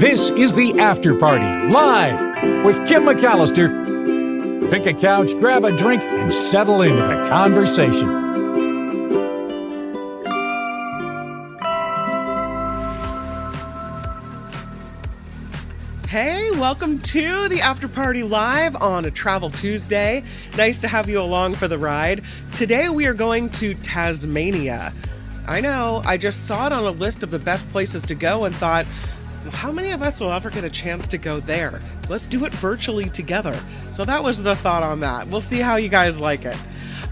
This is the After Party, live with Kim McAllister. Pick a couch, grab a drink, and settle into the conversation. Hey, welcome to the After Party Live on a Travel Tuesday. Nice to have you along for the ride. Today we are going to Tasmania. I know, I just saw it on a list of the best places to go and thought, well, how many of us will ever get a chance to go there? Let's do it virtually together. So that was the thought on that. We'll see how you guys like it.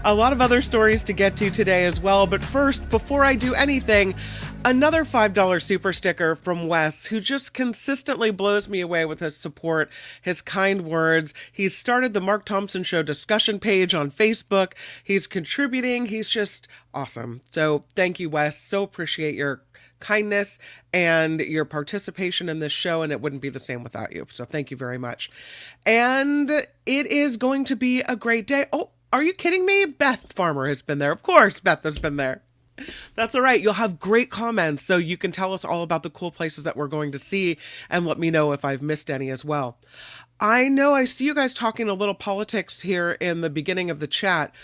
A lot of other stories to get to today as well. But first, before I do anything, another $5 super sticker from Wes, who just consistently blows me away with his support, his kind words. He's started the Mark Thompson Show discussion page on Facebook. He's contributing. He's just awesome. So thank you, Wes. So appreciate your kindness and your participation in this show, and it wouldn't be the same without you. So thank you very much. And it is going to be a great day. Oh, are you kidding me? Beth Farmer has been there. Of course, Beth has been there. That's all right. You'll have great comments, so you can tell us all about the cool places that we're going to see and let me know if I've missed any as well. I know I see you guys talking a little politics here in the beginning of the chat.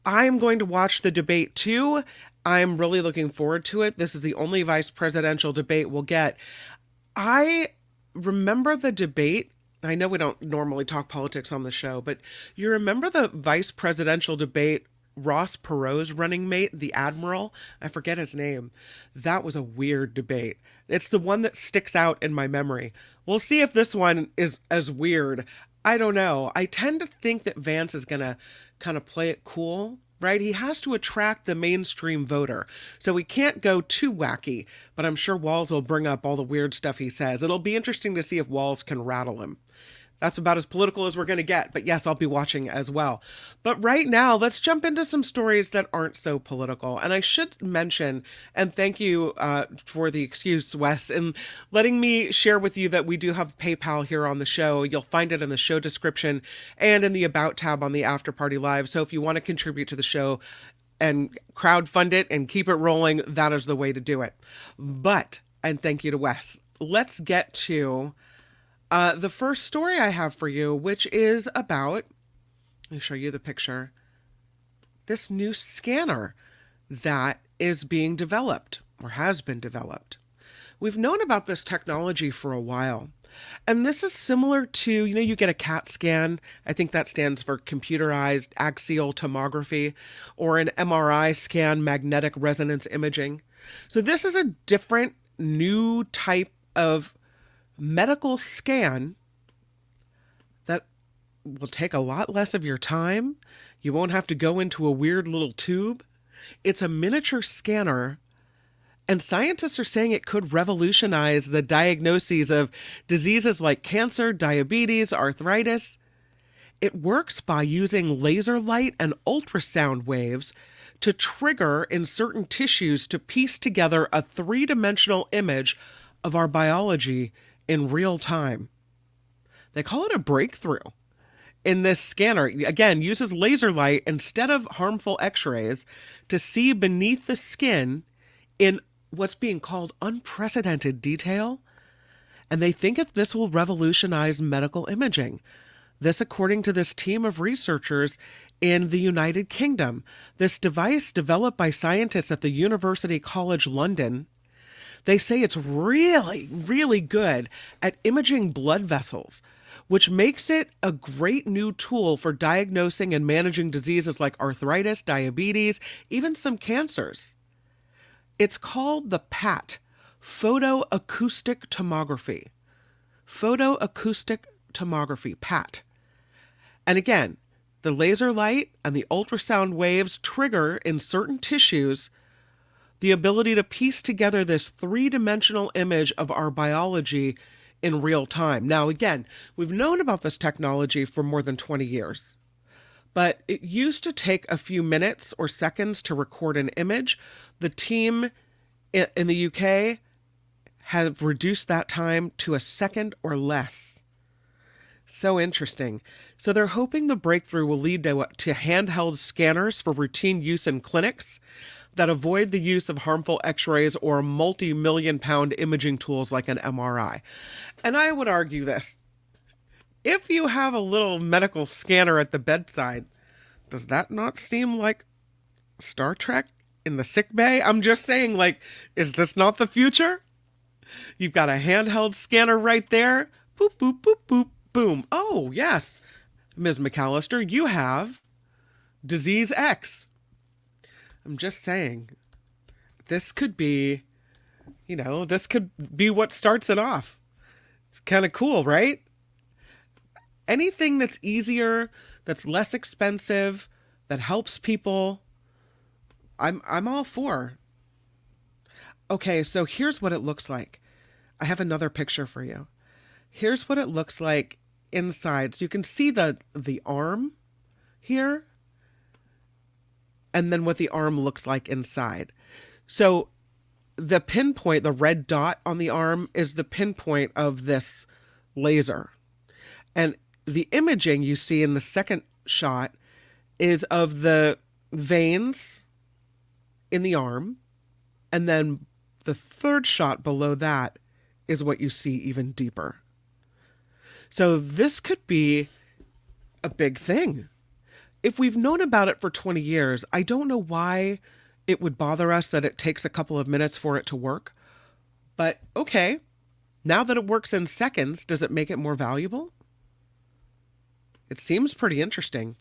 I'm going to watch the debate too. I'm really looking forward to it. This is the only vice presidential debate we'll get. I remember the debate. I know we don't normally talk politics on the show, but you remember the vice presidential debate, Ross Perot's running mate, the admiral? I forget his name. That was a weird debate. It's the one that sticks out in my memory. We'll see if this one is as weird. I don't know. I tend to think that Vance is going to kind of play it cool, right? He has to attract the mainstream voter. So he can't go too wacky, but I'm sure Walz will bring up all the weird stuff he says. It'll be interesting to see if Walz can rattle him. That's about as political as we're going to get. But yes, I'll be watching as well. But right now, let's jump into some stories that aren't so political. And I should mention, and thank you for the excuse, Wes, in letting me share with you that we do have PayPal here on the show. You'll find it in the show description and in the About tab on the After Party Live. So if you want to contribute to the show and crowdfund it and keep it rolling, that is the way to do it. But, and thank you to Wes, let's get to the first story I have for you, which is about, let me show you the picture, this new scanner that is being developed or has been developed. We've known about this technology for a while, and this is similar to, you get a CAT scan. I think that stands for computerized axial tomography, or an MRI scan, magnetic resonance imaging. So this is a different new type of medical scan that will take a lot less of your time. You won't have to go into a weird little tube. It's a miniature scanner, and scientists are saying it could revolutionize the diagnoses of diseases like cancer, diabetes, arthritis. It works by using laser light and ultrasound waves to trigger in certain tissues to piece together a three-dimensional image of our biology in real time. They call it a breakthrough. In this scanner, again, uses laser light instead of harmful x-rays to see beneath the skin in what's being called unprecedented detail. And they think that this will revolutionize medical imaging. This, according to this team of researchers in the United Kingdom. This device, developed by scientists at the University College London, they say it's really, really good at imaging blood vessels, which makes it a great new tool for diagnosing and managing diseases like arthritis, diabetes, even some cancers. It's called the PAT, photoacoustic tomography. Photoacoustic tomography, PAT. And again, the laser light and the ultrasound waves trigger in certain tissues the ability to piece together this three-dimensional image of our biology in real time. Now, again, we've known about this technology for more than 20 years, but it used to take a few minutes or seconds to record an image. The team in the UK have reduced that time to a second or less. So interesting. So they're hoping the breakthrough will lead to handheld scanners for routine use in clinics. that avoid the use of harmful x-rays or multi-million pound imaging tools like an MRI. And I would argue this. If you have a little medical scanner at the bedside, does that not seem like Star Trek in the sick bay? I'm just saying, like, is this not the future? You've got a handheld scanner right there. Boop, boop, boop, boop, boom. Oh, yes, Ms. McAllister, you have disease X. I'm just saying, this could be, this could be what starts it off. It's kind of cool, right? Anything that's easier, that's less expensive, that helps people, I'm all for. Okay, so here's what it looks like. I have another picture for you. Here's what it looks like inside. So you can see the arm here, and then what the arm looks like inside. So the pinpoint, the red dot on the arm, is the pinpoint of this laser. And the imaging you see in the second shot is of the veins in the arm. And then the third shot below that is what you see even deeper. So this could be a big thing. If we've known about it for 20 years, I don't know why it would bother us that it takes a couple of minutes for it to work. But okay, now that it works in seconds, does it make it more valuable? It seems pretty interesting.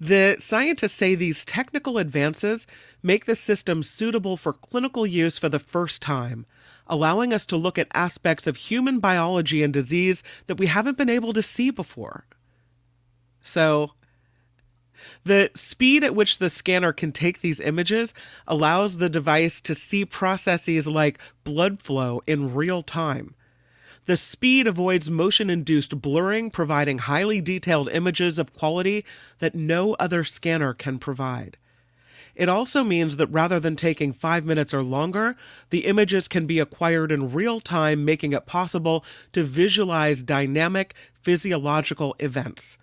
The scientists say these technical advances make the system suitable for clinical use for the first time, allowing us to look at aspects of human biology and disease that we haven't been able to see before. So, the speed at which the scanner can take these images allows the device to see processes like blood flow in real time. The speed avoids motion-induced blurring, providing highly detailed images of quality that no other scanner can provide. It also means that rather than taking 5 minutes or longer, the images can be acquired in real time, making it possible to visualize dynamic physiological events.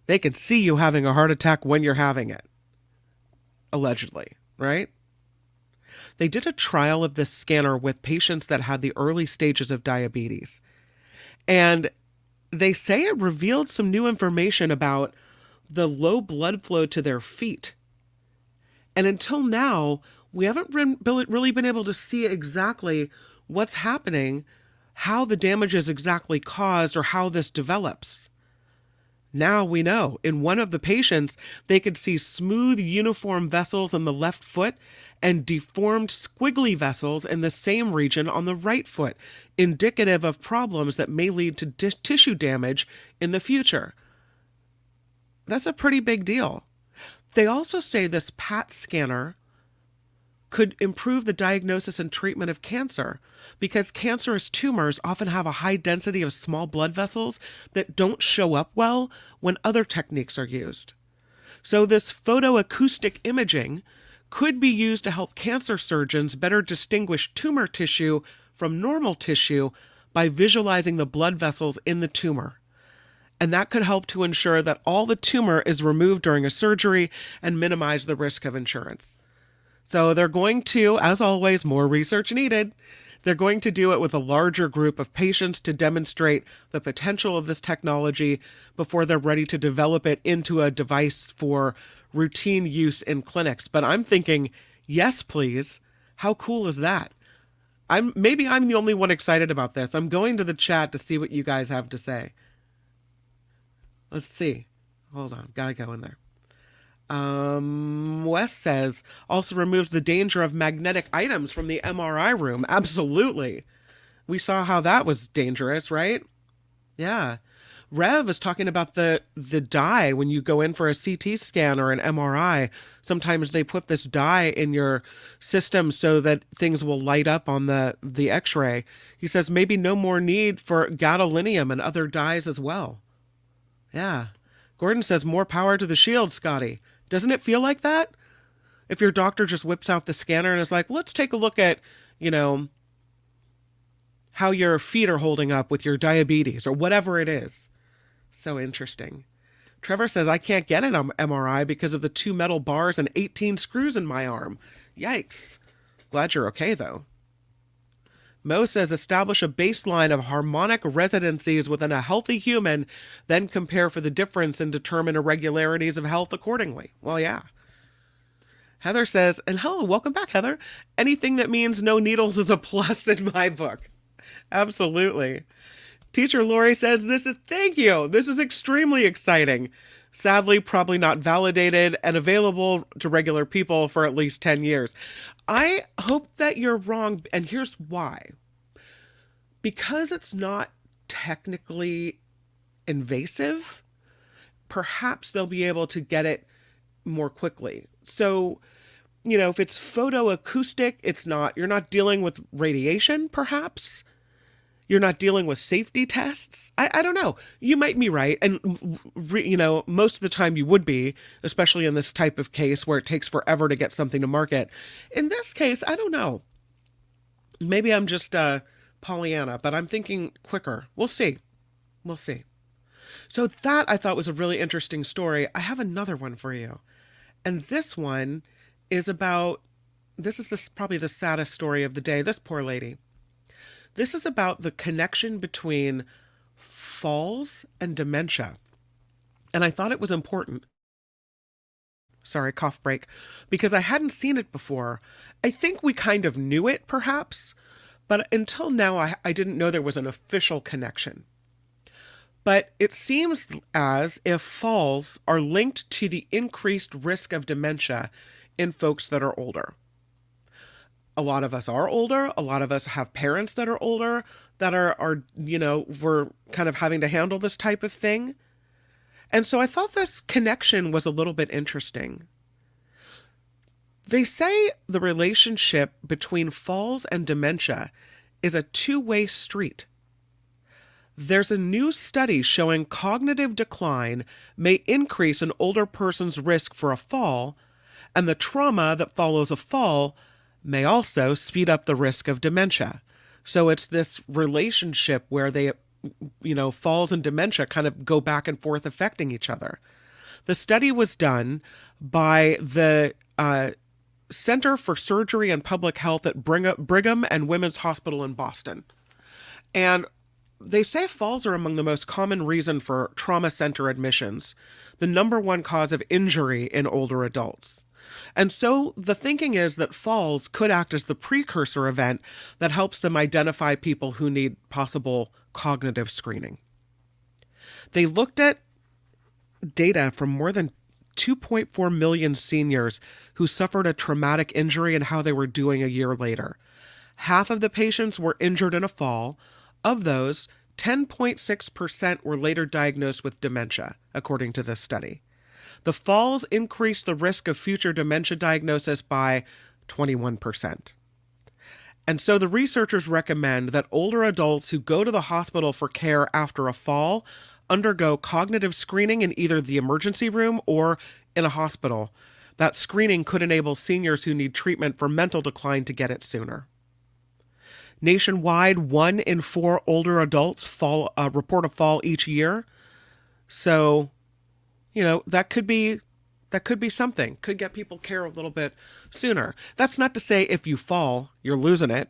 They can see you having a heart attack when you're having it. Allegedly, right? They did a trial of this scanner with patients that had the early stages of diabetes. And they say it revealed some new information about the low blood flow to their feet. And until now, we haven't really been able to see exactly what's happening, how the damage is exactly caused, or how this develops. Now we know. In one of the patients, they could see smooth, uniform vessels in the left foot and deformed, squiggly vessels in the same region on the right foot, indicative of problems that may lead to tissue damage in the future. That's a pretty big deal. They also say this PET scanner could improve the diagnosis and treatment of cancer, because cancerous tumors often have a high density of small blood vessels that don't show up well when other techniques are used. So this photoacoustic imaging could be used to help cancer surgeons better distinguish tumor tissue from normal tissue by visualizing the blood vessels in the tumor. And that could help to ensure that all the tumor is removed during a surgery and minimize the risk of insurance. So they're going to, as always, more research needed. They're going to do it with a larger group of patients to demonstrate the potential of this technology before they're ready to develop it into a device for routine use in clinics. But I'm thinking, yes, please. How cool is that? Maybe I'm the only one excited about this. I'm going to the chat to see what you guys have to say. Let's see. Hold on. Gotta go in there. Wes says, also removes the danger of magnetic items from the MRI room. Absolutely. We saw how that was dangerous, right? Yeah. Rev is talking about the dye when you go in for a CT scan or an MRI. Sometimes they put this dye in your system so that things will light up on the x-ray. He says maybe no more need for gadolinium and other dyes as well. Yeah. Gordon says more power to the shield, Scotty. Doesn't it feel like that? If your doctor just whips out the scanner and is like, let's take a look at, how your feet are holding up with your diabetes or whatever it is. So interesting. Trevor says, I can't get an MRI because of the 2 metal bars and 18 screws in my arm. Yikes. Glad you're okay, though. Mo says, establish a baseline of harmonic resonancies within a healthy human, then compare for the difference and determine irregularities of health accordingly. Well, yeah. Heather says, and hello, welcome back, Heather. Anything that means no needles is a plus in my book. Absolutely. Teacher Lori says, thank you. This is extremely exciting. Sadly, probably not validated and available to regular people for at least 10 years. I hope that you're wrong, and here's why. Because it's not technically invasive, perhaps they'll be able to get it more quickly. So, if it's photoacoustic, you're not dealing with radiation, perhaps. You're not dealing with safety tests. I don't know. You might be right. And, most of the time you would be, especially in this type of case where it takes forever to get something to market. In this case, I don't know. Maybe I'm just Pollyanna, but I'm thinking quicker. We'll see. We'll see. So that I thought was a really interesting story. I have another one for you. And this one is probably the saddest story of the day. This poor lady. This is about the connection between falls and dementia. And I thought it was important. Sorry, cough break. Because I hadn't seen it before. I think we kind of knew it, perhaps. But until now, I didn't know there was an official connection. But it seems as if falls are linked to the increased risk of dementia in folks that are older. A lot of us are older. A lot of us have parents that are older that are we're kind of having to handle this type of thing. And so I thought this connection was a little bit interesting. They say the relationship between falls and dementia is a two-way street. There's a new study showing cognitive decline may increase an older person's risk for a fall, and the trauma that follows a fall may also speed up the risk of dementia. So it's this relationship where falls and dementia kind of go back and forth affecting each other. The study was done by the Center for Surgery and Public Health at Brigham and Women's Hospital in Boston. And they say falls are among the most common reason for trauma center admissions, the number one cause of injury in older adults. And so the thinking is that falls could act as the precursor event that helps them identify people who need possible cognitive screening. They looked at data from more than 2.4 million seniors who suffered a traumatic injury and how they were doing a year later. Half of the patients were injured in a fall. Of those, 10.6% were later diagnosed with dementia, according to this study. The falls increased the risk of future dementia diagnosis by 21%. And so the researchers recommend that older adults who go to the hospital for care after a fall undergo cognitive screening in either the emergency room or in a hospital. That screening could enable seniors who need treatment for mental decline to get it sooner. Nationwide, 1 in 4 older adults report a fall each year. So, that could be something. Could get people care a little bit sooner. That's not to say if you fall, you're losing it,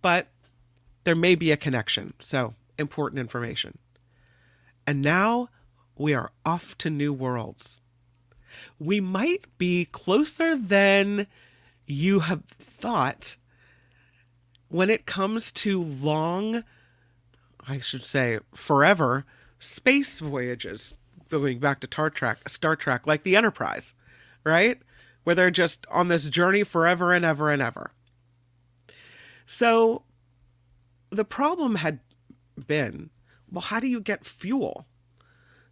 but there may be a connection. So, important information. And now we are off to new worlds. We might be closer than you have thought when it comes to forever space voyages. Going back to Star Trek, like the Enterprise, right? Where they're just on this journey forever and ever and ever. So the problem had been, well, how do you get fuel?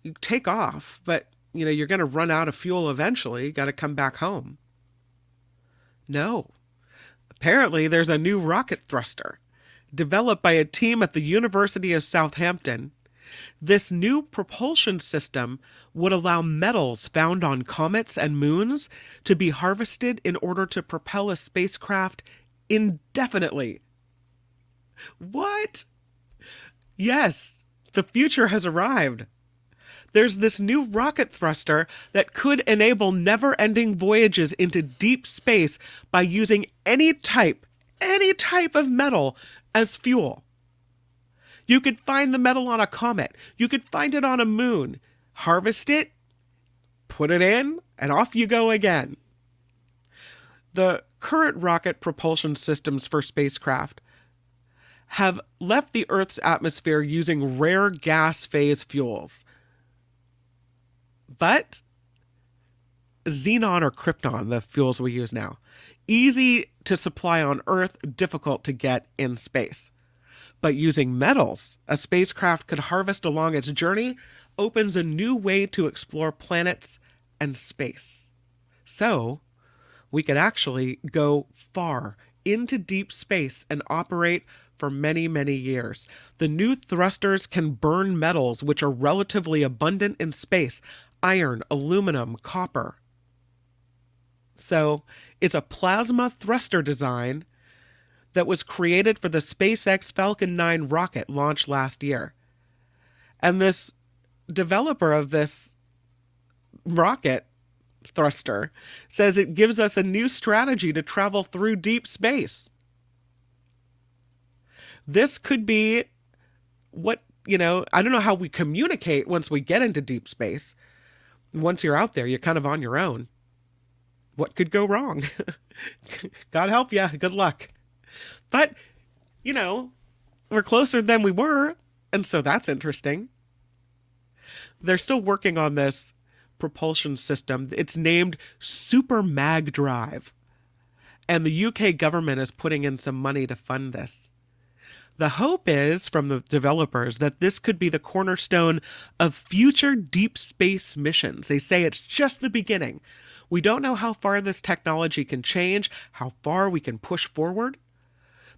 You take off, but you're going to run out of fuel eventually. You got to come back home. No. Apparently, there's a new rocket thruster developed by a team at the University of Southampton. This new propulsion system would allow metals found on comets and moons to be harvested in order to propel a spacecraft indefinitely. What? Yes, the future has arrived. There's this new rocket thruster that could enable never-ending voyages into deep space by using any type of metal as fuel. You could find the metal on a comet. You could find it on a moon. Harvest it, put it in, and off you go again. The current rocket propulsion systems for spacecraft have left the Earth's atmosphere using rare gas phase fuels. But xenon or krypton, the fuels we use now, easy to supply on Earth, difficult to get in space. But using metals a spacecraft could harvest along its journey opens a new way to explore planets and space. So we could actually go far into deep space and operate for many, many years. The new thrusters can burn metals which are relatively abundant in space: iron, aluminum, copper. So it's a plasma thruster design that was created for the SpaceX Falcon 9 rocket launched last year. And this developer of this rocket thruster says it gives us a new strategy to travel through deep space. This could be what, I don't know how we communicate once we get into deep space. Once you're out there, you're kind of on your own. What could go wrong? God help you. Good luck. But, we're closer than we were, and so that's interesting. They're still working on this propulsion system. It's named Super Mag Drive, and the UK government is putting in some money to fund this. The hope is, from the developers, that this could be the cornerstone of future deep space missions. They say it's just the beginning. We don't know how far this technology can change, how far we can push forward,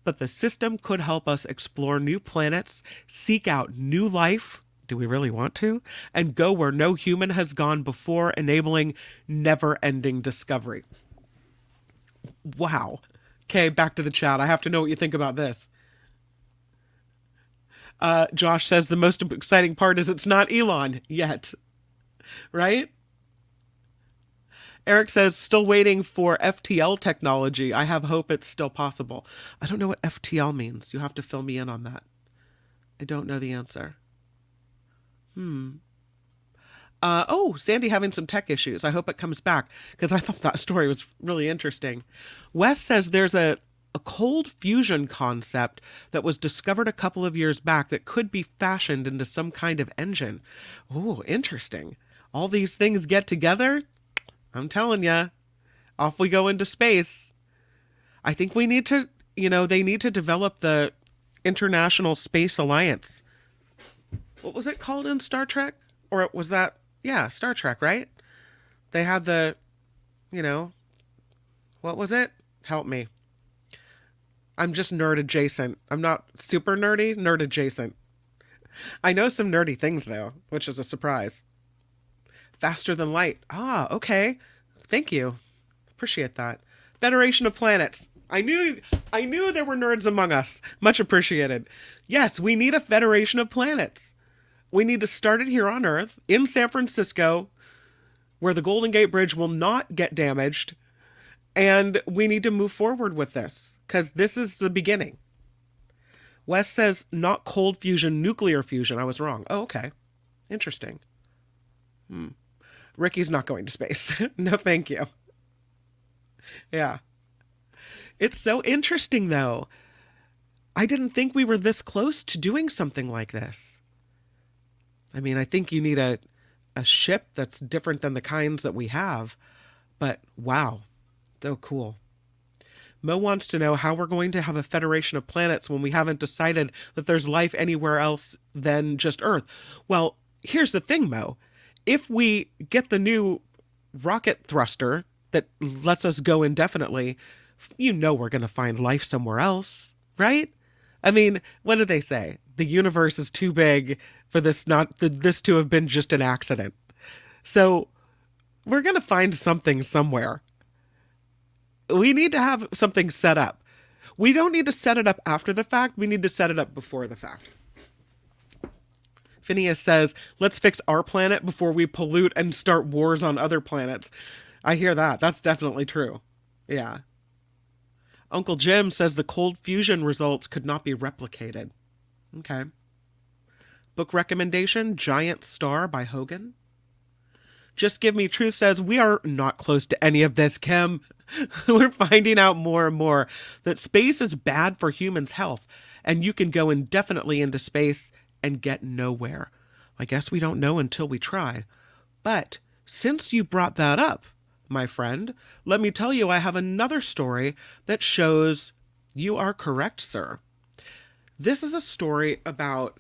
but the system could help us explore new planets, seek out new life, do we really want to, and go where no human has gone before, enabling never-ending discovery. Wow. Okay, back to the chat. I have to know what you think about this. Josh says the most exciting part is it's not Elon yet. Right? Eric says, still waiting for FTL technology. I have hope it's still possible. I don't know what FTL means. You have to fill me in on that. I don't know the answer. Sandy having some tech issues. I hope it comes back, because I thought that story was really interesting. Wes says there's a cold fusion concept that was discovered a couple of years back that could be fashioned into some kind of engine. Oh, interesting. All these things get together. I'm telling you, off we go into space. I think we need to, they need to develop the International Space Alliance. What was it called in Star Trek? Or was that, Star Trek, right? They had the, what was it? Help me. I'm just nerd adjacent. I'm not super nerdy, nerd adjacent. I know some nerdy things, though, which is a surprise. Faster than light. Ah, okay. Thank you. Appreciate that. Federation of Planets. I knew there were nerds among us. Much appreciated. Yes, we need a Federation of Planets. We need to start it here on Earth, in San Francisco, where the Golden Gate Bridge will not get damaged. And we need to move forward with this, because this is the beginning. Wes says, not cold fusion, nuclear fusion. I was wrong. Oh, okay. Interesting. Ricky's not going to space. No, thank you. Yeah. It's so interesting, though. I didn't think we were this close to doing something like this. I mean, I think you need a ship that's different than the kinds that we have. But wow, so cool. Mo wants to know how we're going to have a federation of planets when we haven't decided that there's life anywhere else than just Earth. Well, here's the thing, Mo. If we get the new rocket thruster that lets us go indefinitely, we're going to find life somewhere else, right? I mean, what do they say? The universe is too big for this to have been just an accident. So we're going to find something somewhere. We need to have something set up. We don't need to set it up after the fact. We need to set it up before the fact. Phineas says, let's fix our planet before we pollute and start wars on other planets. I hear that. That's definitely true. Yeah. Uncle Jim says the cold fusion results could not be replicated. Okay. Book recommendation, Giant Star by Hogan. Just Give Me Truth says, we are not close to any of this, Kim. We're finding out more and more that space is bad for humans' health, and you can go indefinitely into space and get nowhere. I guess we don't know until we try. But since you brought that up, my friend, let me tell you I have another story that shows you are correct, sir. This is a story about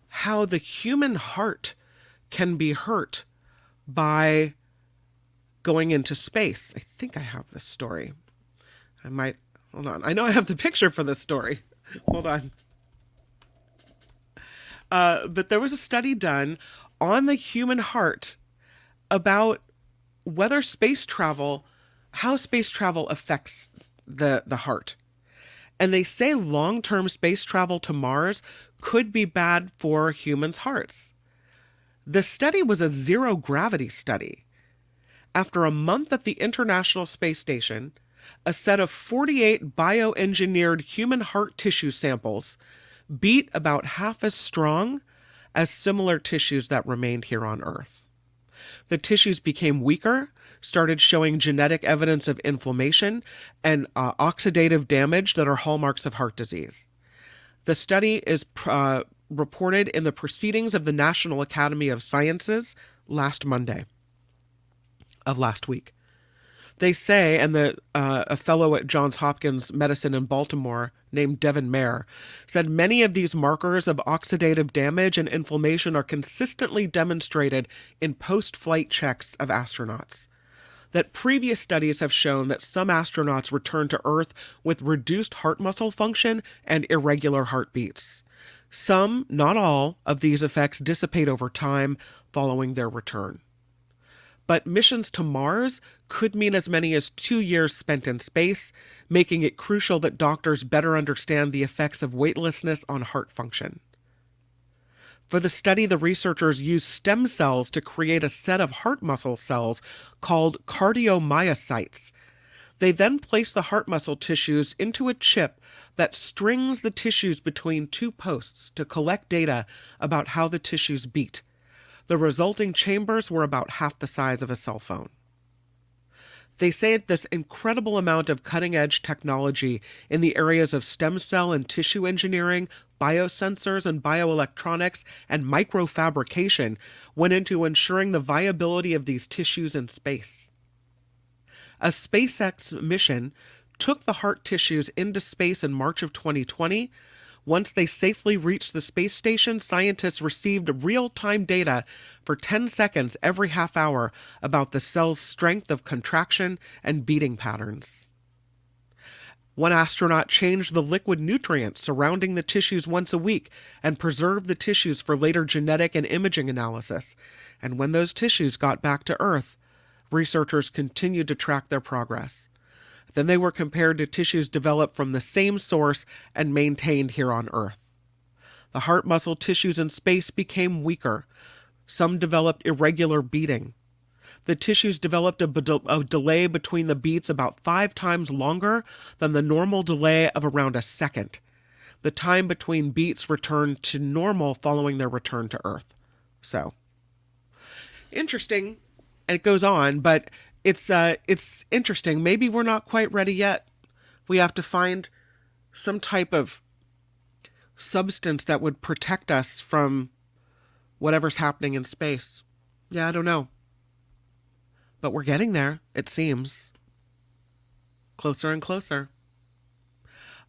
how the human heart can be hurt by going into space. I think I have this story. Hold on. I know I have the picture for this story. Hold on. But there was a study done on the human heart about how space travel affects the heart. And they say long-term space travel to Mars could be bad for humans' hearts. The study was a zero-gravity study. After a month at the International Space Station, a set of 48 bioengineered human heart tissue samples beat about half as strong as similar tissues that remained here on Earth. The tissues became weaker, started showing genetic evidence of inflammation and oxidative damage that are hallmarks of heart disease. The study is reported in the Proceedings of the National Academy of Sciences last Monday of last week. They say, and a fellow at Johns Hopkins Medicine in Baltimore named Devin Mayer said many of these markers of oxidative damage and inflammation are consistently demonstrated in post-flight checks of astronauts. That previous studies have shown that some astronauts return to Earth with reduced heart muscle function and irregular heartbeats. Some, not all, of these effects dissipate over time following their return. But missions to Mars could mean as many as 2 years spent in space, making it crucial that doctors better understand the effects of weightlessness on heart function. For the study, the researchers used stem cells to create a set of heart muscle cells called cardiomyocytes. They then place the heart muscle tissues into a chip that strings the tissues between two posts to collect data about how the tissues beat. The resulting chambers were about half the size of a cell phone. They say this incredible amount of cutting-edge technology in the areas of stem cell and tissue engineering, biosensors and bioelectronics, and microfabrication went into ensuring the viability of these tissues in space. A SpaceX mission took the heart tissues into space in March of 2020. Once they safely reached the space station, scientists received real-time data for 10 seconds every half hour about the cell's strength of contraction and beating patterns. One astronaut changed the liquid nutrients surrounding the tissues once a week and preserved the tissues for later genetic and imaging analysis. And when those tissues got back to Earth, researchers continued to track their progress. Then they were compared to tissues developed from the same source and maintained here on Earth. The heart muscle tissues in space became weaker. Some developed irregular beating. The tissues developed a delay between the beats about 5 times longer than the normal delay of around a second. The time between beats returned to normal following their return to Earth. So, interesting. It goes on, but it's interesting. Maybe we're not quite ready yet. We have to find some type of substance that would protect us from whatever's happening in space. Yeah, I don't know. But we're getting there, it seems. Closer and closer.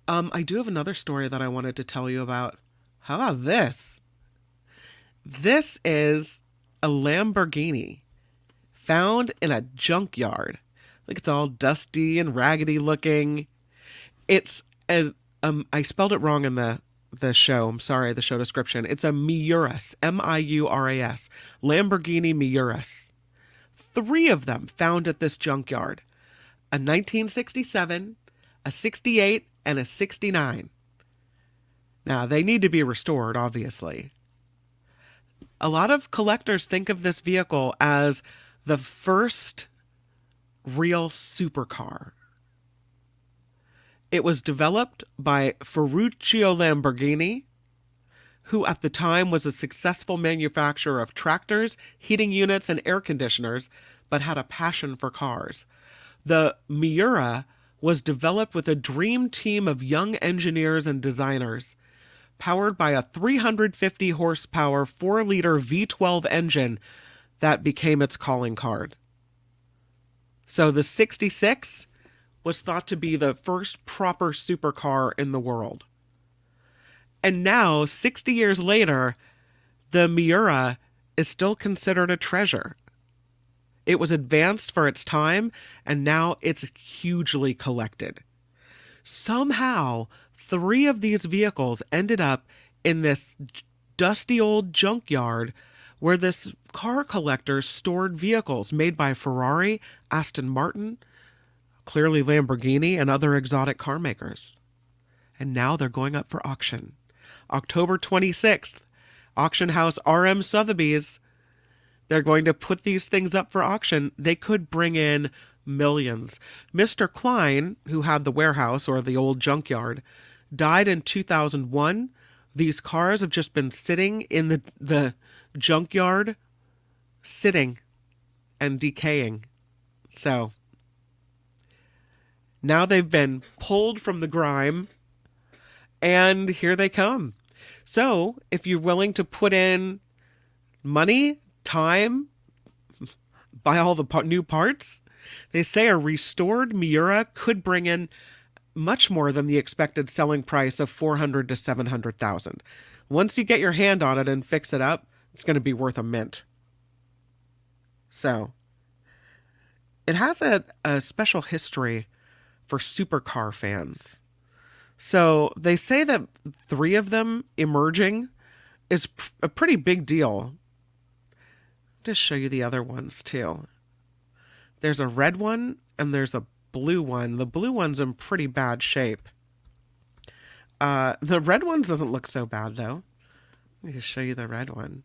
I do have another story that I wanted to tell you about. How about this? This is a Lamborghini found in a junkyard. Like, it's all dusty and raggedy looking. It's I spelled it wrong in the show. I'm sorry, the show description. It's a Miuras, M-I-U-R-A-S, Lamborghini Miuras. 3 of them found at this junkyard. A 1967, a 68, and a 69. Now, they need to be restored, obviously. A lot of collectors think of this vehicle as the first real supercar. It was developed by Ferruccio Lamborghini, who at the time was a successful manufacturer of tractors, heating units, and air conditioners, but had a passion for cars. The Miura was developed with a dream team of young engineers and designers, powered by a 350 horsepower 4-liter V12 engine that became its calling card. So the 66 was thought to be the first proper supercar in the world. And now, 60 years later, the Miura is still considered a treasure. It was advanced for its time, and now it's hugely collected. Somehow, 3 of these vehicles ended up in this dusty old junkyard where this car collector stored vehicles made by Ferrari, Aston Martin, clearly Lamborghini, and other exotic car makers. And now they're going up for auction. October 26th, auction house RM Sotheby's. They're going to put these things up for auction. They could bring in millions. Mr. Klein, who had the warehouse or the old junkyard, died in 2001. These cars have just been sitting in the junkyard, sitting and decaying. So now they've been pulled from the grime, and here they come. So if you're willing to put in money, time, buy all the new parts, they say a restored Miura could bring in much more than the expected selling price of $400,000 to $700,000. Once you get your hand on it and fix it up, it's going to be worth a mint. So it has a special history for supercar fans. So they say that 3 of them emerging is a pretty big deal. Just show you the other ones too. There's a red one and there's a blue one. The blue one's in pretty bad shape. The red one doesn't look so bad though. Let me just show you the red one.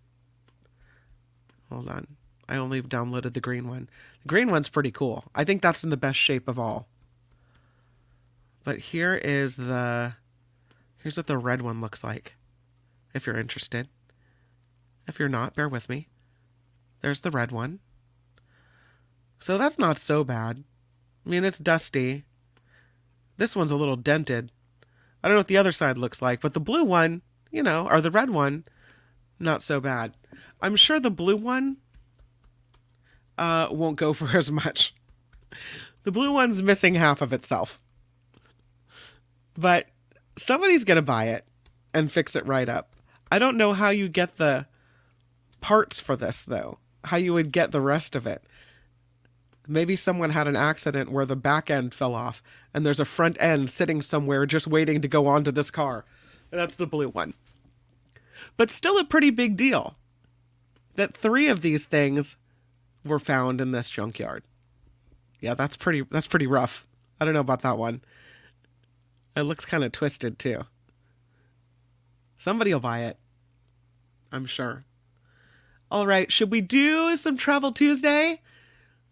Hold on. I only downloaded the green one. The green one's pretty cool. I think that's in the best shape of all. But here's what the red one looks like, if you're interested. If you're not, bear with me. There's the red one. So that's not so bad. I mean, it's dusty. This one's a little dented. I don't know what the other side looks like, but the blue one, or the red one, not so bad. I'm sure the blue one won't go for as much. The blue one's missing half of itself. But somebody's going to buy it and fix it right up. I don't know how you get the parts for this, though. How you would get the rest of it. Maybe someone had an accident where the back end fell off and there's a front end sitting somewhere just waiting to go onto this car. That's the blue one. But still a pretty big deal that 3 of these things were found in this junkyard. Yeah, that's pretty rough. I don't know about that one. It looks kind of twisted too. Somebody will buy it, I'm sure. All right, should we do some Travel Tuesday?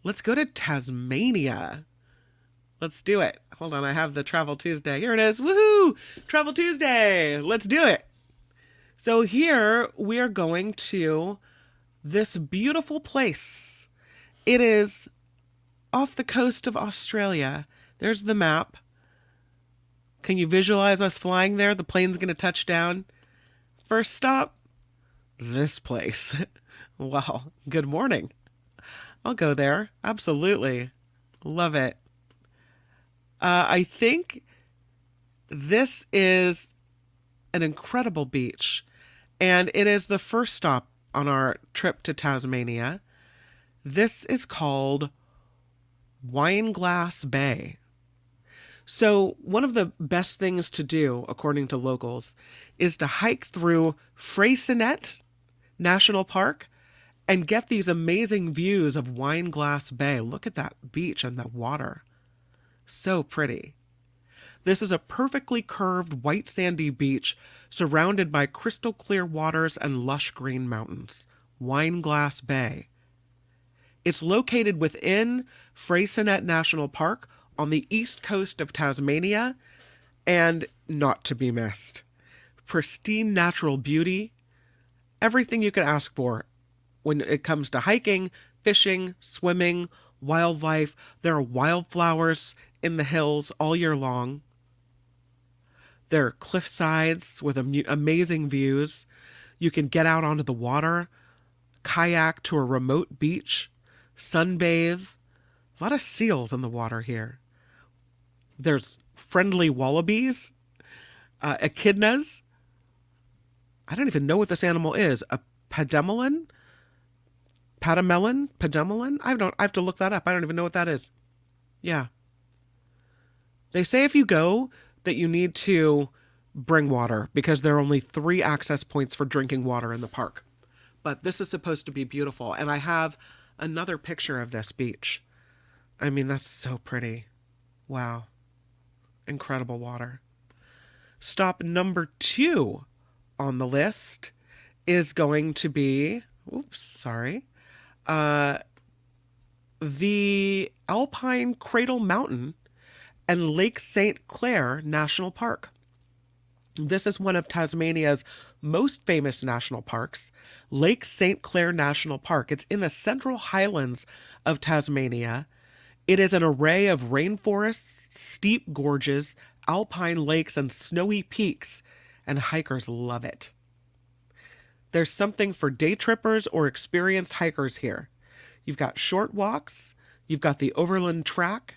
Let's go to Tasmania. Let's do it. Hold on, I have the Travel Tuesday. Here it is. Woohoo! Travel Tuesday. Let's do it. So here we are going to this beautiful place. It is off the coast of Australia. There's the map. Can you visualize us flying there? The plane's going to touch down. First stop, this place. Wow, good morning. I'll go there. Absolutely. Love it. I think this is an incredible beach, and it is the first stop on our trip to Tasmania. This is called Wineglass Bay. So one of the best things to do, according to locals, is to hike through Freycinet National Park and get these amazing views of Wineglass Bay. Look at that beach and that water. So pretty. This is a perfectly curved white sandy beach surrounded by crystal clear waters and lush green mountains. Wineglass Bay. It's located within Freycinet National Park on the east coast of Tasmania, and not to be missed. Pristine natural beauty, everything you could ask for when it comes to hiking, fishing, swimming, wildlife. There are wildflowers in the hills all year long. There are cliff sides with amazing views. You can get out onto the water, kayak to a remote beach, sunbathe. A lot of seals in the water here. There's friendly wallabies, echidnas. I don't even know what this animal is. A pademelon? Pademelon? I have to look that up. I don't even know what that is. Yeah. They say if you go that you need to bring water because there are only 3 access points for drinking water in the park. But this is supposed to be beautiful. And I have another picture of this beach. I mean, that's so pretty. Wow. Incredible water. Stop number 2 on the list is going to be, the Alpine Cradle Mountain and Lake St. Clair National Park. This is one of Tasmania's most famous national parks, Lake St. Clair National Park. It's in the Central Highlands of Tasmania. It is an array of rainforests, steep gorges, alpine lakes, and snowy peaks, and hikers love it. There's something for day trippers or experienced hikers here. You've got short walks, you've got the overland track.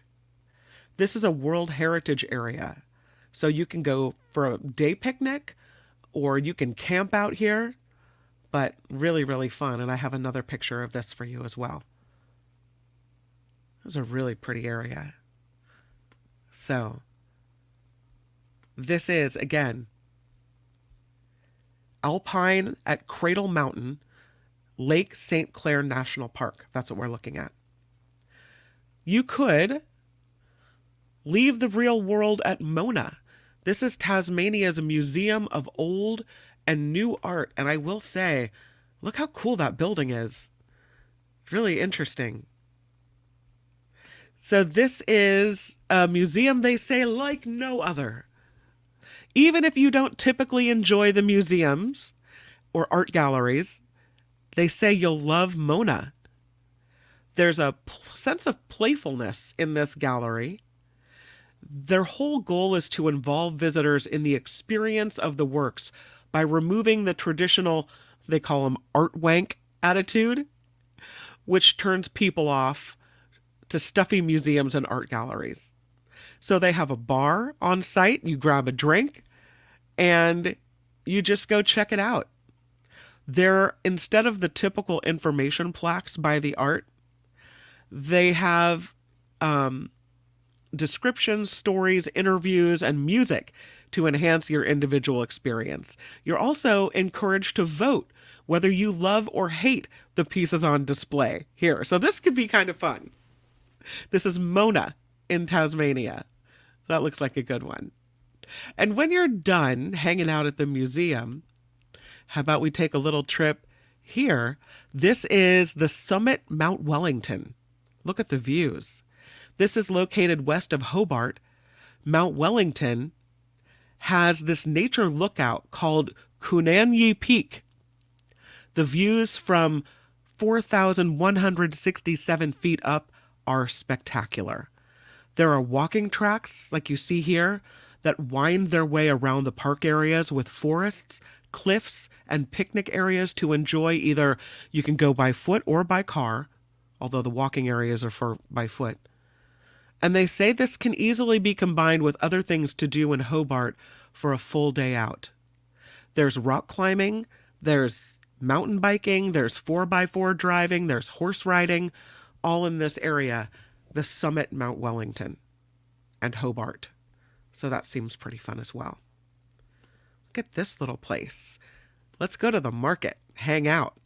This is a World Heritage area, so you can go for a day picnic or you can camp out here, but really, really fun. And I have another picture of this for you as well. This is a really pretty area. So, this is, again, Alpine at Cradle Mountain, Lake St. Clair National Park. That's what we're looking at. You could leave the real world at Mona. This is Tasmania's Museum of Old and New Art. And I will say, look how cool that building is. Really interesting. So this is a museum, they say, like no other. Even if you don't typically enjoy the museums or art galleries, they say you'll love Mona. There's a sense of playfulness in this gallery. Their whole goal is to involve visitors in the experience of the works by removing the traditional, they call them art wank attitude, which turns people off to stuffy museums and art galleries. So they have a bar on site, you grab a drink, and you just go check it out. There, instead of the typical information plaques by the art, they have descriptions, stories, interviews, and music to enhance your individual experience. You're also encouraged to vote whether you love or hate the pieces on display here. So this could be kind of fun. This is Mona in Tasmania. That looks like a good one. And when you're done hanging out at the museum, how about we take a little trip here? This is the summit Mount Wellington. Look at the views. This is located west of Hobart. Mount Wellington has this nature lookout called Coonamye Peak. The views from 4,167 feet up are spectacular. There are walking tracks, like you see here, that wind their way around the park areas with forests, cliffs, and picnic areas to enjoy. Either you can go by foot or by car, although the walking areas are by foot. And they say this can easily be combined with other things to do in Hobart for a full day out. There's rock climbing, there's mountain biking, there's 4x4 driving, there's horse riding, all in this area, the summit Mount Wellington and Hobart. So that seems pretty fun as well. Look at this little place. Let's go to the market, hang out.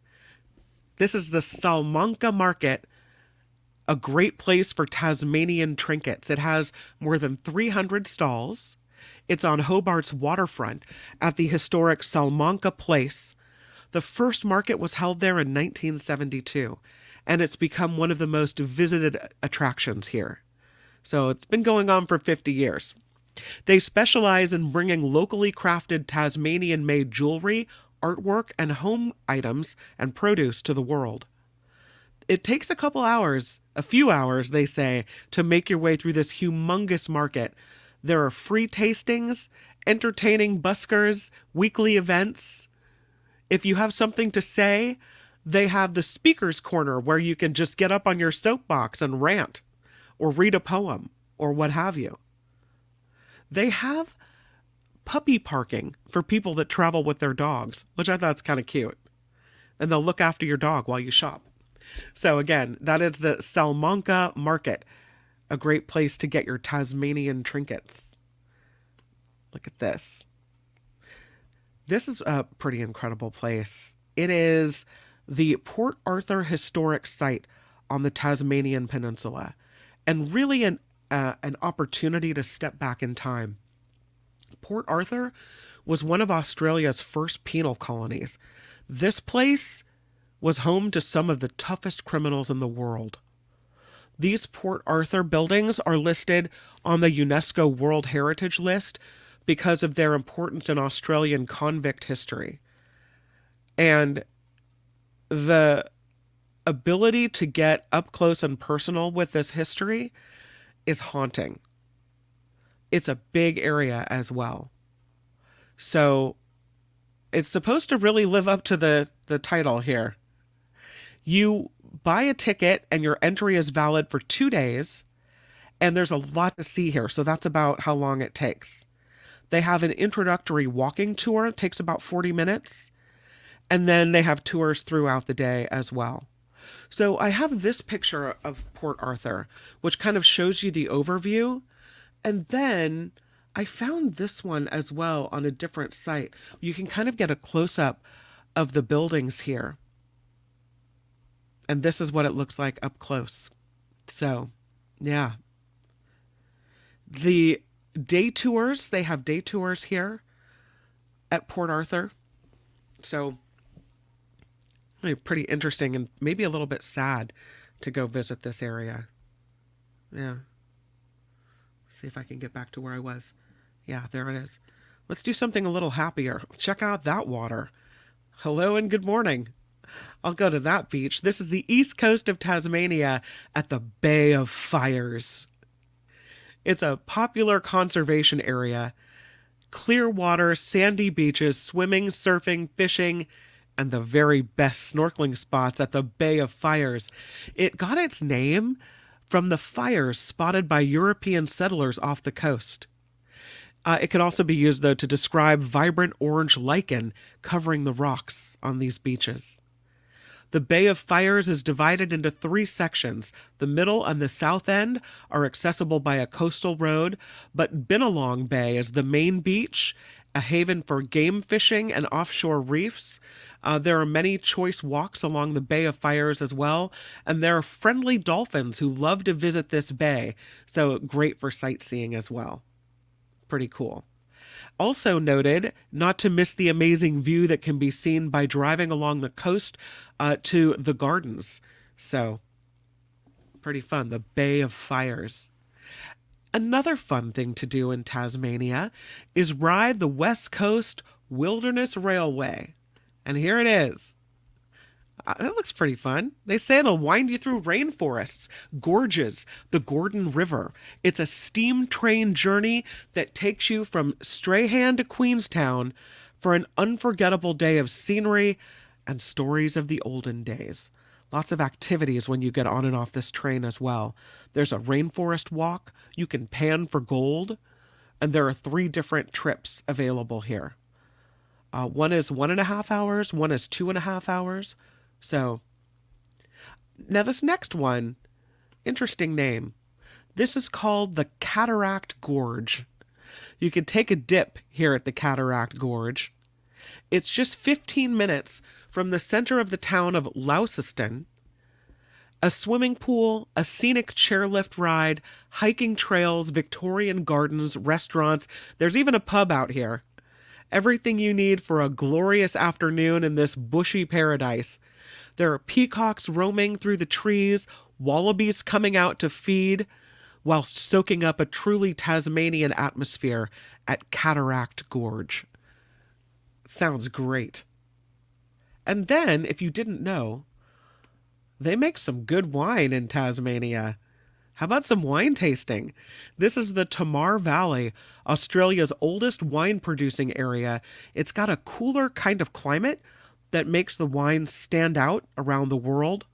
This is the Salamanca Market a great place for Tasmanian trinkets. It has more than 300 stalls. It's on Hobart's waterfront at the historic Salamanca Place. The first market was held there in 1972, and it's become one of the most visited attractions here. So it's been going on for 50 years. They specialize in bringing locally crafted Tasmanian-made jewelry, artwork, and home items and produce to the world. It takes a few hours, they say, to make your way through this humongous market. There are free tastings, entertaining buskers, weekly events. If you have something to say, they have the speaker's corner where you can just get up on your soapbox and rant or read a poem or what have you. They have puppy parking for people that travel with their dogs, which I thought is kind of cute. And they'll look after your dog while you shop. So again, that is the Salamanca Market, a great place to get your Tasmanian trinkets. Look at this. This is a pretty incredible place. It is the Port Arthur Historic Site on the Tasmanian Peninsula, and really an opportunity to step back in time. Port Arthur was one of Australia's first penal colonies. This place was home to some of the toughest criminals in the world. These Port Arthur buildings are listed on the UNESCO World Heritage List because of their importance in Australian convict history. And the ability to get up close and personal with this history is haunting. It's a big area as well. So it's supposed to really live up to the title here. You buy a ticket and your entry is valid for 2 days, and there's a lot to see here, so that's about how long it takes. They have an introductory walking tour. It takes about 40 minutes, and then they have tours throughout the day as well. So I have this picture of Port Arthur, which kind of shows you the overview, and then I found this one as well on a different site. You can kind of get a close-up of the buildings here. And this is what it looks like up close. So, yeah. The day tours, they have day tours here at Port Arthur. So, pretty interesting and maybe a little bit sad to go visit this area. Yeah. See if I can get back to where I was. Yeah, there it is. Let's do something a little happier. Check out that water. Hello and good morning. I'll go to that beach. This is the east coast of Tasmania at the Bay of Fires. It's a popular conservation area. Clear water, sandy beaches, swimming, surfing, fishing, and the very best snorkeling spots at the Bay of Fires. It got its name from the fires spotted by European settlers off the coast. It could also be used, though, to describe vibrant orange lichen covering the rocks on these beaches. The Bay of Fires is divided into 3 sections. The middle and the south end are accessible by a coastal road, but Binalong Bay is the main beach, a haven for game fishing and offshore reefs. There are many choice walks along the Bay of Fires as well, and there are friendly dolphins who love to visit this bay, so great for sightseeing as well. Pretty cool. Also noted, not to miss the amazing view that can be seen by driving along the coast to the gardens. So, pretty fun. The Bay of Fires. Another fun thing to do in Tasmania is ride the West Coast Wilderness Railway. And here it is. That looks pretty fun. They say it'll wind you through rainforests, gorges, the Gordon River. It's a steam train journey that takes you from Strahan to Queenstown for an unforgettable day of scenery and stories of the olden days. Lots of activities when you get on and off this train as well. There's a rainforest walk. You can pan for gold. And there are 3 different trips available here. One is 1.5 hours. One is 2.5 hours. So, now this next one, interesting name. This is called the Cataract Gorge. You can take a dip here at the Cataract Gorge. It's just 15 minutes from the center of the town of Launceston, A swimming pool, a scenic chairlift ride, hiking trails, Victorian gardens, restaurants. There's even a pub out here. Everything you need for a glorious afternoon in this bushy paradise. There are peacocks roaming through the trees, wallabies coming out to feed, whilst soaking up a truly Tasmanian atmosphere at Cataract Gorge. Sounds great. And then, if you didn't know, they make some good wine in Tasmania. How about some wine tasting? This is the Tamar Valley, Australia's oldest wine producing area. It's got a cooler kind of climate that makes the wines stand out around the world.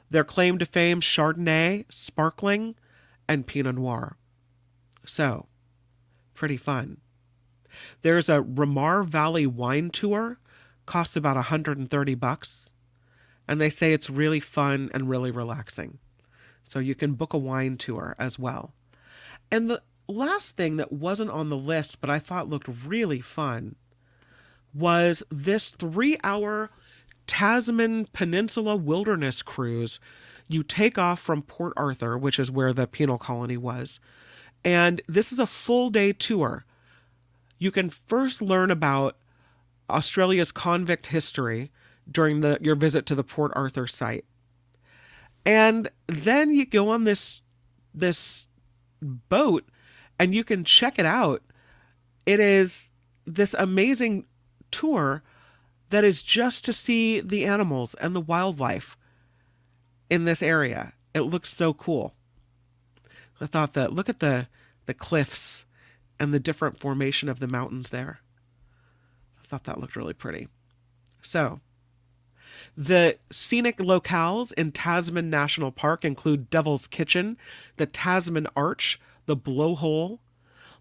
Their claim to fame: Chardonnay, sparkling, and Pinot Noir. So, pretty fun. There's a Ramar Valley wine tour, costs about $130, and they say it's really fun and really relaxing. So you can book a wine tour as well. And the last thing that wasn't on the list, but I thought looked really fun, was this 3-hour Tasman Peninsula Wilderness Cruise. You take off from Port Arthur, which is where the penal colony was, and this is a full-day tour. You can first learn about Australia's convict history during your visit to the Port Arthur site. And then you go on this boat and you can check it out. It is this amazing tour that is just to see the animals and the wildlife in this area. It looks so cool. I thought that, look at the cliffs and the different formation of the mountains there. I thought that looked really pretty. So, the scenic locales in Tasman National Park include Devil's Kitchen, the Tasman Arch, the Blowhole.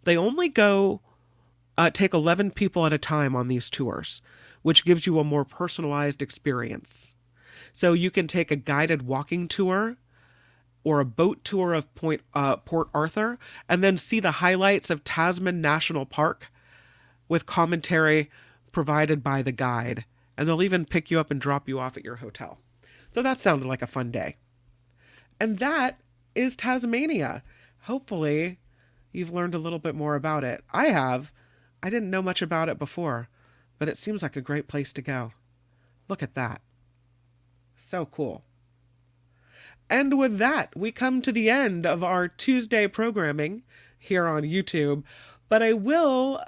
They only take 11 people at a time on these tours, which gives you a more personalized experience. So you can take a guided walking tour or a boat tour of Port Arthur, and then see the highlights of Tasman National Park with commentary provided by the guide. And they'll even pick you up and drop you off at your hotel. So that sounded like a fun day. And that is Tasmania. Hopefully, you've learned a little bit more about it. I have. I didn't know much about it before, but it seems like a great place to go. Look at that. So cool. And with that, we come to the end of our Tuesday programming here on YouTube. But I will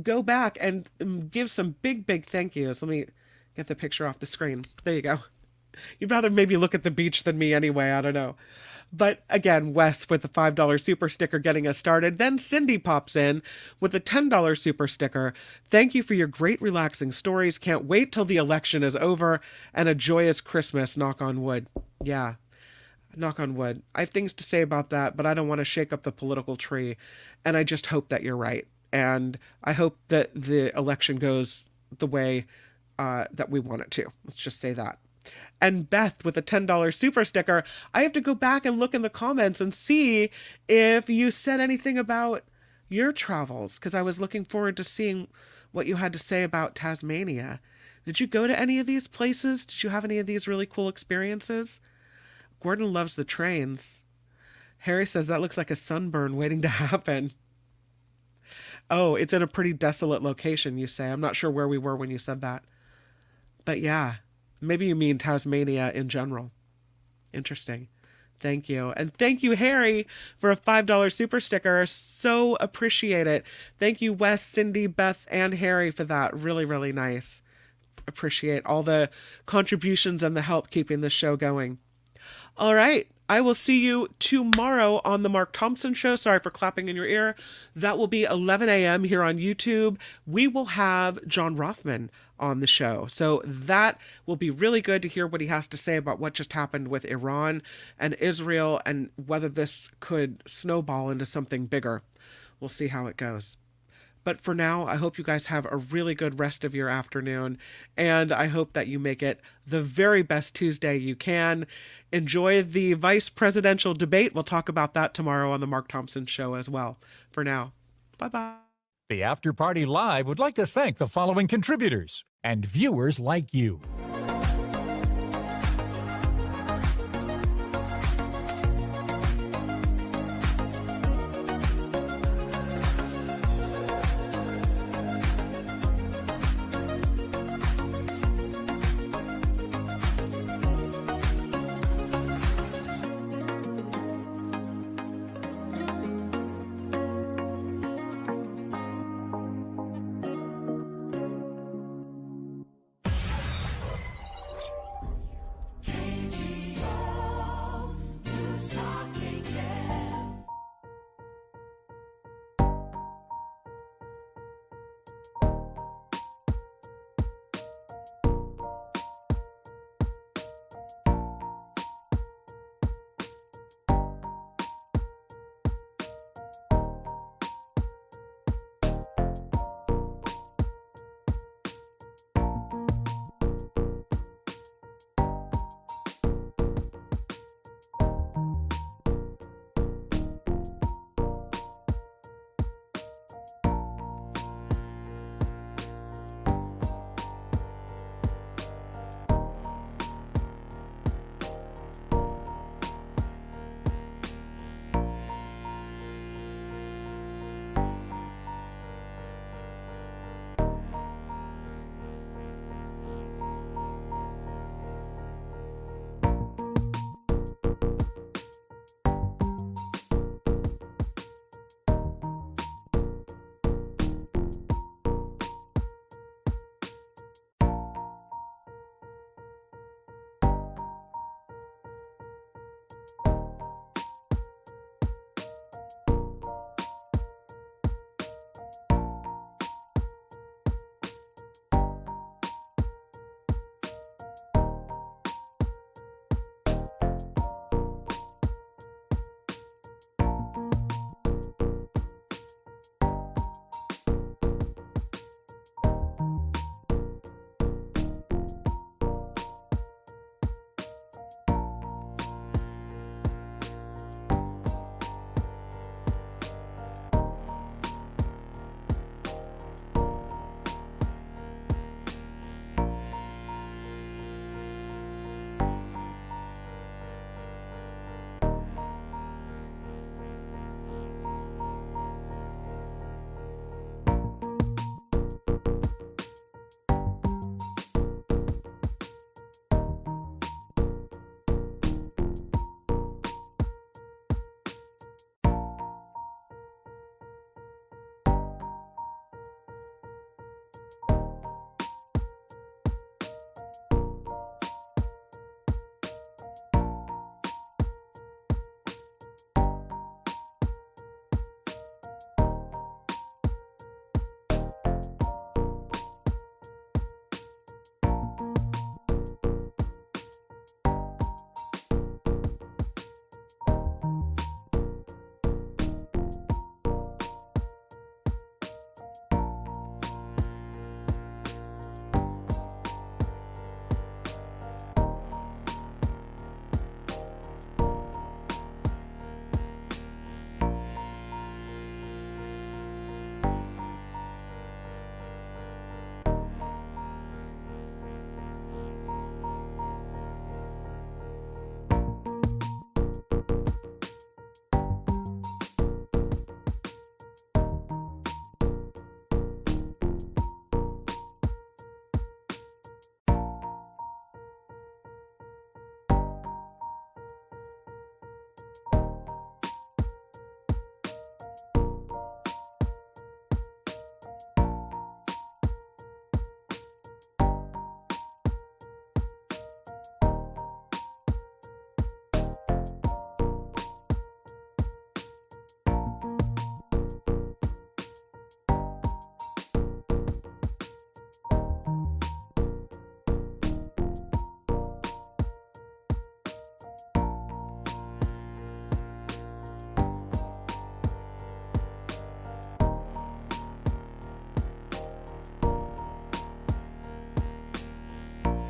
go back and give some big thank yous. Let me get the picture off the screen. There you go. You'd rather maybe look at the beach than me anyway. I don't know. But again, Wes with the $5 super sticker getting us started. Then Cindy pops in with the $10 super sticker. Thank you for your great relaxing stories. Can't wait till the election is over, and a joyous Christmas. Knock on wood. Yeah. Knock on wood. I have things to say about that, but I don't want to shake up the political tree. And I just hope that you're right. And I hope that the election goes the way that we want it to. Let's just say that. And Beth with a $10 super sticker. I have to go back and look in the comments and see if you said anything about your travels, because I was looking forward to seeing what you had to say about Tasmania. Did you go to any of these places? Did you have any of these really cool experiences? Gordon loves the trains. Harry says that looks like a sunburn waiting to happen. Oh, it's in a pretty desolate location, you say. I'm not sure where we were when you said that. But yeah, maybe you mean Tasmania in general. Interesting. Thank you. And thank you, Harry, for a $5 super sticker. So appreciate it. Thank you, Wes, Cindy, Beth, and Harry for that. Really, really nice. Appreciate all the contributions and the help keeping this show going. All right. I will see you tomorrow on The Mark Thompson Show. Sorry for clapping in your ear. That will be 11 a.m. here on YouTube. We will have John Rothman on the show. So that will be really good to hear what he has to say about what just happened with Iran and Israel and whether this could snowball into something bigger. We'll see how it goes. But for now, I hope you guys have a really good rest of your afternoon, and I hope that you make it the very best Tuesday you can. Enjoy the vice presidential debate. We'll talk about that tomorrow on The Mark Thompson Show as well. For now, bye-bye. The After Party Live would like to thank the following contributors and viewers like you.